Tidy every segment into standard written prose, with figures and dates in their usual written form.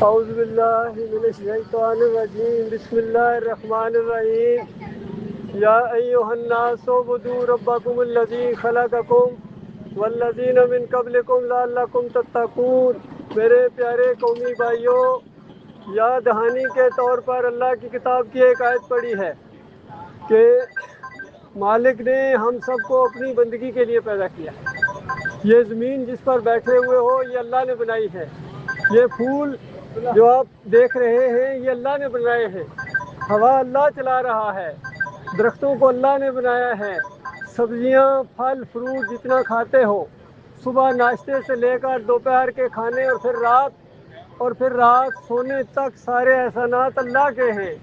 اعوذ باللہ من الشیطان الرجیم بسم اللہ الرحمن الرحیم یا ایہا الناس اعبدوا ربکم الذی خلقکم والذین من قبلکم لعلکم تتقون۔ میرے پیارے قومی بھائیوں، یاد دہانی کے طور پر اللہ کی کتاب کی ایک آیت پڑھی ہے کہ مالک نے ہم سب کو اپنی بندگی کے لیے پیدا کیا۔ یہ زمین جس پر بیٹھے ہوئے ہو یہ اللہ نے بنائی ہے، یہ پھول جو آپ دیکھ رہے ہیں یہ اللہ نے بنائے ہیں، ہوا اللہ چلا رہا ہے، درختوں کو اللہ نے بنایا ہے، سبزیاں پھل فروٹ جتنا کھاتے ہو، صبح ناشتے سے لے کر دوپہر کے کھانے اور پھر رات سونے تک سارے احسانات اللہ کے ہیں۔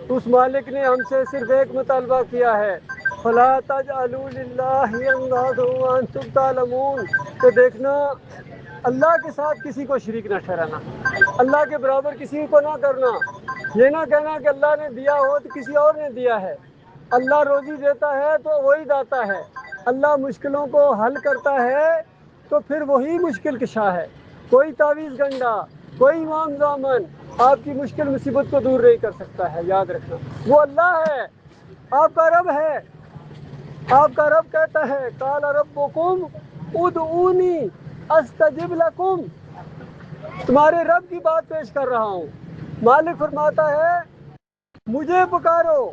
اس مالک نے ہم سے صرف ایک مطالبہ کیا ہے، فَلَا تَجْعَلُوا لِلَّهِ أَنْدَادًا وَأَنْتُمْ تَعْلَمُونَ، کہ دیکھنا اللہ کے ساتھ کسی کو شریک نہ ٹھہرانا، اللہ کے برابر کسی کو نہ کرنا، یہ نہ کہنا کہ اللہ نے دیا ہو تو کسی اور نے دیا ہے۔ اللہ روزی دیتا ہے تو وہی داتا ہے، اللہ مشکلوں کو حل کرتا ہے تو پھر وہی مشکل کشا ہے۔ کوئی تعویذ گنڈا، کوئی امام زامن آپ کی مشکل مصیبت کو دور نہیں کر سکتا ہے، یاد رکھنا وہ اللہ ہے، آپ کا رب ہے۔ آپ کا رب کہتا ہے قال ربکم ادعونی استجب لکم، تمہارے رب کی بات پیش کر رہا ہوں۔ مالک فرماتا ہے مجھے پکارو،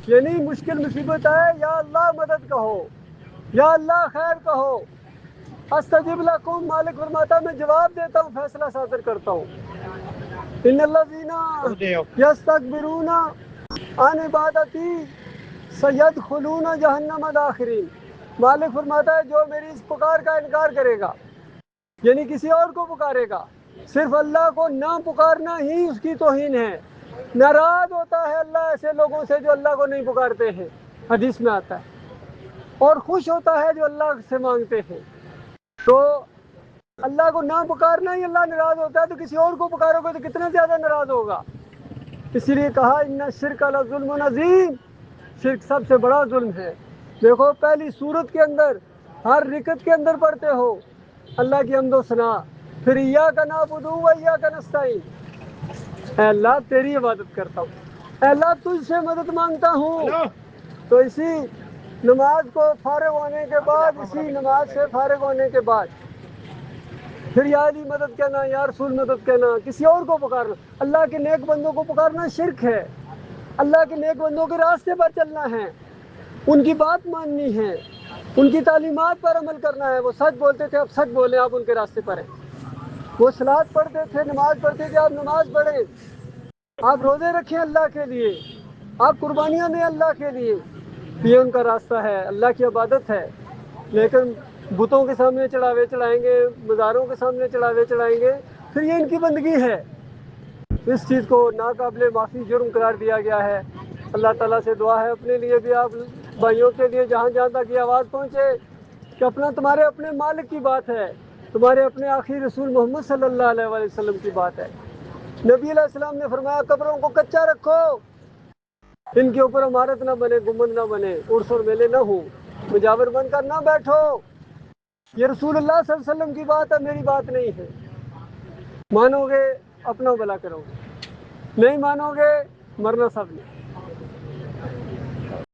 یعنی مشکل مصیبت ہے یا اللہ مدد کہو، یا اللہ خیر کہو۔ استجب لکم، مالک فرماتا ہے میں جواب دیتا ہوں، فیصلہ صادر کرتا ہوں۔ ان الذین یستکبرون عن عبادتی سیدخلون جہنم داخرین، مالک فرماتا ہے جو میری اس پکار کا انکار کرے گا، یعنی کسی اور کو پکارے گا، صرف اللہ کو نہ پکارنا ہی اس کی توہین ہے۔ ناراض ہوتا ہے اللہ ایسے لوگوں سے جو اللہ کو نہیں پکارتے ہیں، حدیث میں آتا ہے، اور خوش ہوتا ہے جو اللہ سے مانگتے ہیں۔ تو اللہ کو نہ پکارنا ہی اللہ ناراض ہوتا ہے، تو کسی اور کو پکارو گے تو کتنا زیادہ ناراض ہوگا۔ اسی لیے کہا ان الشرک لظلم عظیم، شرک سب سے بڑا ظلم ہے۔ دیکھو پہلی سورت کے اندر ہر رکعت کے اندر پڑھتے ہو اللہ کی حمد و ثنا، پھر ایاک نعبد و ایاک نستعین، اے اللہ تیری عبادت کرتا ہوں، اے اللہ تجھ سے مدد مانگتا ہوں۔ تو اسی نماز کو فارغ ہونے کے بعد، اسی نماز سے فارغ ہونے کے بعد پھر یا علی مدد کہنا، یا رسول مدد کہنا، کسی اور کو پکارنا، اللہ کے نیک بندوں کو پکارنا شرک ہے۔ اللہ کے نیک بندوں کے راستے پر چلنا ہے، ان کی بات ماننی ہے، ان کی تعلیمات پر عمل کرنا ہے۔ وہ سچ بولتے تھے، اب سچ بولیں، آپ ان کے راستے پر ہیں۔ وہ صلوات پڑھتے تھے، نماز پڑھتے تھے، آپ نماز پڑھیں۔ آپ روزے رکھیں اللہ کے لیے، آپ قربانیاں دیں اللہ کے لیے، یہ ان کا راستہ ہے، اللہ کی عبادت ہے۔ لیکن بتوں کے سامنے چڑھاوے چڑھائیں گے، مزاروں کے سامنے چڑھاوے چڑھائیں گے، پھر یہ ان کی بندگی ہے۔ اس چیز کو ناقابل معافی جرم قرار دیا گیا ہے۔ اللہ تعالیٰ سے دعا ہے اپنے لیے بھی، آپ بھائیوں کے لیے، جہاں جہاں تک یہ آواز پہنچے، کہ تمہارے اپنے مالک کی بات ہے، تمہارے اپنے آخری رسول محمد صلی اللہ علیہ وآلہ وسلم کی بات ہے۔ نبی علیہ السلام نے فرمایا قبروں کو کچا رکھو، ان کے اوپر عمارت نہ بنے، گنبد نہ بنے، عرس اور میلے نہ ہوں، مجاور بن کر نہ بیٹھو۔ یہ رسول اللہ صلی اللہ علیہ وسلم کی بات ہے، میری بات نہیں ہے۔ مانو گے اپنا بھلا کرو گے، نہیں مانو گے مرنا سب نے۔